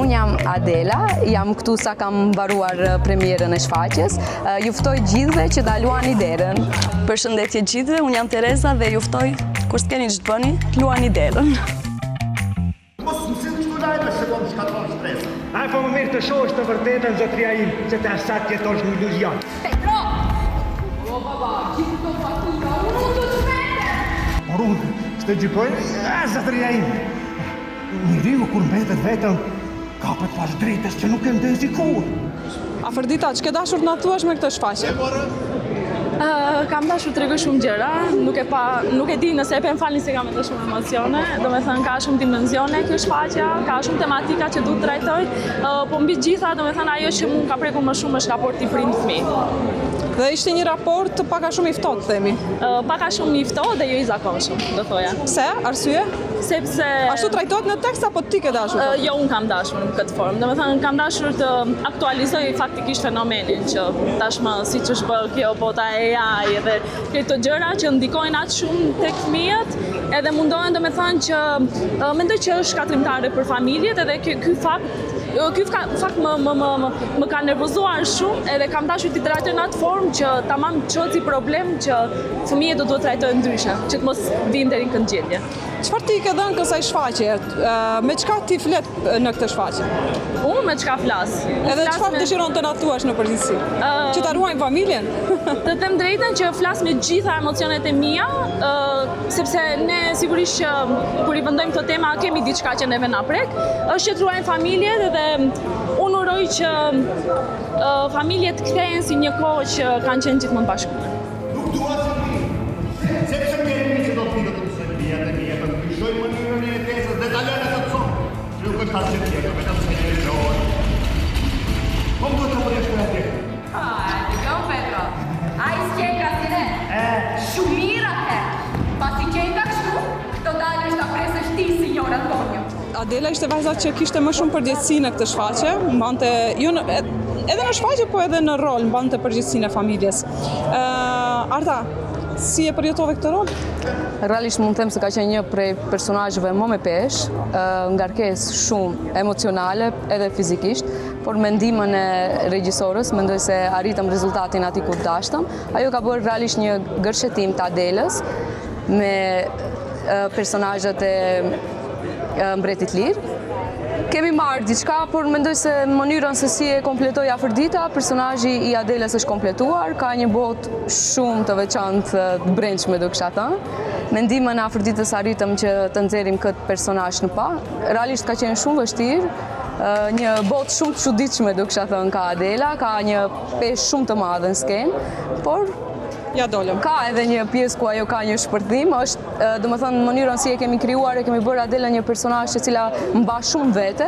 Unë jam Adela, jam këtu sa kam mbaruar premierën e shfaqjes. Ju ftoj gjithëve që ta luani derën. Përshëndetje gjithëve, unë jam Tereza dhe ju ftoj, kur s'keni që të bëni, luani derën. Mos më silë qëtu lajme se do më shkatron stresë. Ai po më mirë të shohësh të vërtetën, zotria im, që të asat jetosh një iluzion. Petro! O, baba, gjithë të fatura, unë të shmete! Por unë, s'të gjykojnë, zotria im. Njeriu kur mbetet vetëm, kapet pas drejtës që nuk e ndezi kur. Afërdita, që ke dashur të na thuash me këtë shfaqje? Kam dashur të rregoj shumë gjëra, nuk e di nëse e falni se kam edhe shumë emocione, domethënë ka shumë dimensione kjo shfaqja, ka shumë tematika që duhet trajtoj, po mbi gjitha domethënë ajo që mua ka prekur më shumë është raporti prindë-fëmijë. Dhe ishte një raport paka shumë i ftohtë, themi. Paka shumë i ftohtë dhe jo i zakonshëm, do thoja. Pse? Arsye? Sepse ashtu trajtohet në tekst apo ti ke dashur? Jo, unë kam dashur në këtë formë. Domethënë kam dashur të aktualizoj faktikisht fenomenin që tashmë siç është bërë kjo bota e AI dhe këto gjëra që ndikojnë atë shumë tek fëmijët, edhe mundohen domethënë që mendoj që është shkatrimtare për familjet edhe ky fakt më ka nervozuar shumë edhe kam dashur t'i trajtoj në atë formë që tamam çoci problem që fëmijët do duhet trajtojnë ndryshe, që të mos vijnë deri në këndgjellje. Çfarë ti ke dhënë kësaj shfaqje? Me çka ti flet në këtë shfaqje? Unë me çka flas? Edhe çfarë dëshiron të na thuash në përgjithësi? Që ta ruajmë familjen? Të them drejtën që flas me gjitha emocionet e mia, sepse ne sigurisht që kur i vendojmë këto tema kemi diçka që neve na prek, është që të ruajmë familjet dhe unë uroj që familjet kthehen si një kohë që kanë qenë gjithmonë bashkuar. Nuk dua të vi, sepse kemi që do të vinë të Serbia dhe mija të ndryshoj mënyrën e jetesës dhe ta lënë të thonë, që nuk është asgjë tjetër, vetëm se një lojë. Po më duhet të përjesh me atje. Go, Petro! Ai s'qenka si ne! Shumira te! Pasi qenka kështu, këto dalë është ta presësh ti, signor Antonio. Adela ishte vajza që kishte më shumë përgjegjësi në këtë shfaqje, mbante edhe në shfaqje po edhe në rol mbante përgjegjësinë e familjes. Arta, si e përjetove këtë rol? Realisht mund të them se ka qenë një prej personazheve më me peshë, ngarkesë shumë emocionale edhe fizikisht, por me ndihmën e regjisorës mendoj se arritëm rezultatin aty ku dashtëm. Ajo ka bërë realisht një gërshetim të Adelës me personazhet e Mbretit Lirë. Kemi marrë diçka, por mendoj se mënyrën se si e kompletoi Afërdita, personazhi i Adelës është kompletuar, ka një botë shumë të veçantë të brendshme, do kisha thënë. Me ndihmën e Afërditës arritëm që të nxjerrim këtë personazh në pa. Realisht ka qenë shumë vështirë, një botë shumë të çuditshme, do kisha thënë, ka Adela, ka një peshë shumë të madhe në skenë, por ja dolëm. Ka edhe një pjesë ku ajo ka një shpërthim, është domethënë mënyrën si e kemi krijuar, e kemi bërë Adela një personazh e cila mba shumë vete,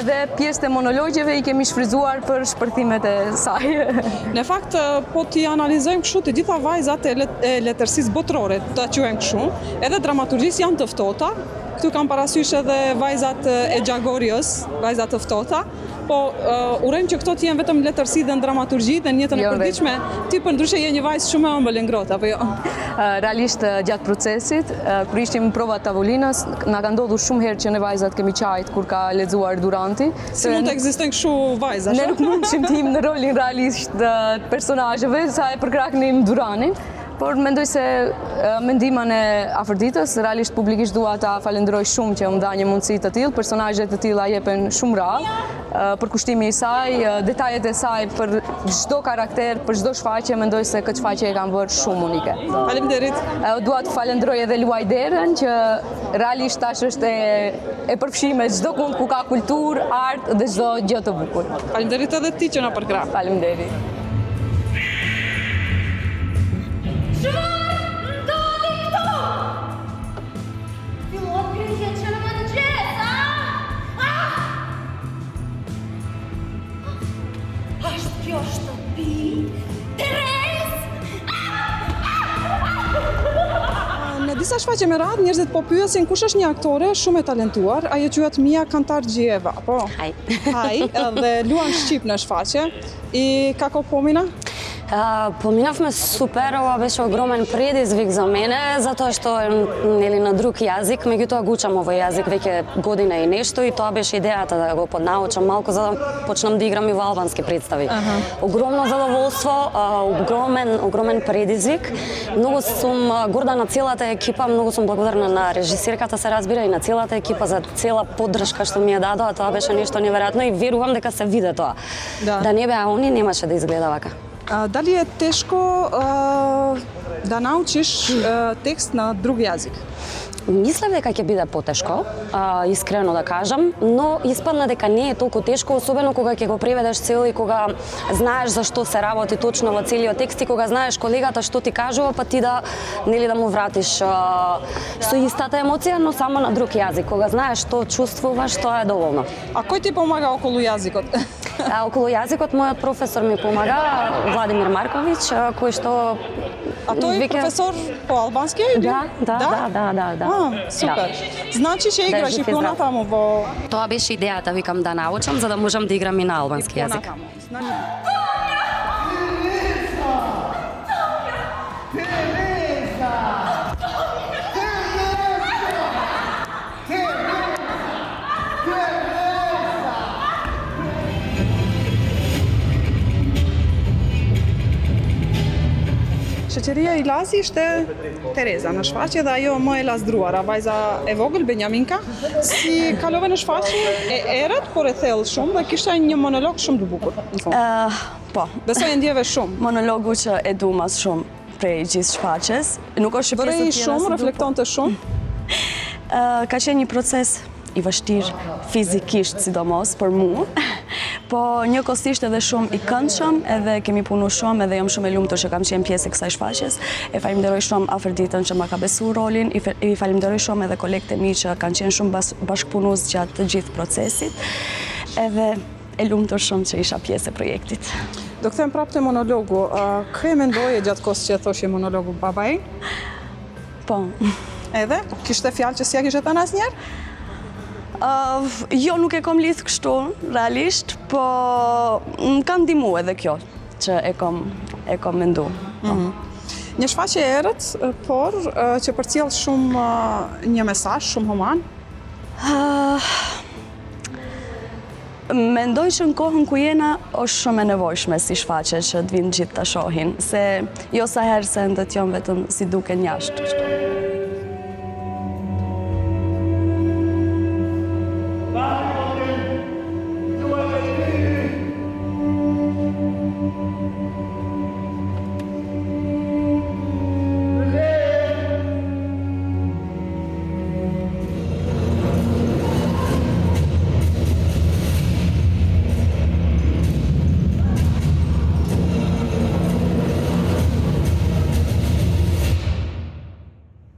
dhe pjesët e monologjeve i kemi shfryzuar për shpërthimet e saj. Në fakt, po t'i analizojmë kështu të gjitha vajzat e letërsisë botërore, ta quajmë kështu, edhe dramaturgjisë janë të ftohta. Këtu kam parasysh edhe vajzat e Gjagorios, vajzat të ftohta, po urojmë që këto të jenë vetëm letërsi dhe në dramaturgji dhe në jetën e përditshme. Ti përndryshe je një vajzë shumë e ëmbël e ngrohtë, apo jo? Realisht gjatë procesit, kur ishim në provat tavolinës, na ka ndodhur shumë herë që ne vajzat kemi qajt kur ka lexuar Duranti. Si mund të ekzistojnë kështu vajza? Ne nuk mundshim të him në rolin realisht të personazheve, sa e përkrahnim Duranin. Por mendoj se me ndihmën e Afërditës, realisht publikisht dua ta falenderoj shumë që më dha një mundësi të tillë, personazhe të tilla jepen shumë rrallë, për kushtimi i saj, detajet e saj për çdo karakter, për çdo shfaqje, mendoj se këtë shfaqje e kanë bërë shumë unike. Faleminderit. Dua të falenderoj edhe Luaj Derën që realisht tash është e përfshime çdo kund ku ka kulturë, art dhe çdo gjë të bukur. Faleminderit edhe ti që na përkrah. Faleminderit. Kjo shtëpi? Terez! Në disa shfaqje me radhë, njerëzit po pyesin kush është një aktore shumë e talentuar, ajo quhet Mia Kantargjeva, po. Haj. Haj, dhe luan shqip në shfaqje. I kako pomina? Поминав ме супер, ова беше огромен предизвик за мене, затоа што е нели на друг јазик, меѓутоа го учам овој јазик веќе година и нешто и тоа беше идејата да го поднаучам малку за да почнам да играм и во албански представи. Огромно задоволство, огромен предизвик. Многу сум горда на целата екипа, многу сум благодарна на режисерката, се разбира, и на целата екипа за цела поддршка што ми ја дадоа. Тоа беше нешто неверојатно и верувам дека се виде тоа. Да не беа они, немаше да изгледа вака. Дали е тешко да научиш текст на друг јазик? Мислев дека ќе биде потешко, искрено да кажам, но испадна дека не е толку тешко, особено кога ќе го преведеш цел и кога знаеш за што се работи точно во целиот текст и кога знаеш колегата што ти кажува, па ти да нели да му вратиш со истата емоција, но само на друг јазик. Кога знаеш што чувствуваш, тоа е доволно. А кој ти помага околу јазикот? Околу јазикот мојот професор ми помага, Владимир Марковиќ, кој што А тој професор по албански или? Да. Супер. Значи ќе играш и понатаму во... Тоа беше идејата, викам да научам, за да можам да играм и на албански јазик. Шеќерија и Лази ishte Tereza në shfaqje dhe ajo më e lasdruara, vajza e vogël Benjaminka, si kalove në shfaqje e erët, por e thellë shumë dhe kishte një monolog shumë të bukur. Po, Besoj e ndjeve shumë. monologu që e du mas shumë prej gjithë shfaqjes. Nuk është që Vërei shumë, reflektonte shumë. Ka qenë një proces i vështirë fizikisht sidomos për mu, po njëkohësisht edhe shumë i këndshëm, edhe kemi punu shumë, edhe jam shumë e lumtur që kam qenë pjesë e kësaj shfaqjes. E falenderoj shumë Afërditën që ma ka besuar rolin, i falenderoj shumë edhe kolegët e mi që kanë qenë shumë bashkëpunues gjatë të gjithë procesit, edhe e lumtur shumë që isha pjesë e projektit. Do kthem prapë te monologu. Kë e mendoje gjatë kohës që thoshje monologu babai? Po. Edhe? Kishte fjalë që s'ja kishe thënë asnjëherë? Jo, nuk e kom lidh kështu, realisht, po më ka ndihmu edhe kjo që e kom mendu. Një shfaqje e erët, por që përcjell shumë një mesazh shumë human. Mendoj që në kohën ku jena është shumë e nevojshme si shfaqje që të vinë gjithë ta shohin, se jo sa herë se ndët jom vetëm si duken jashtë.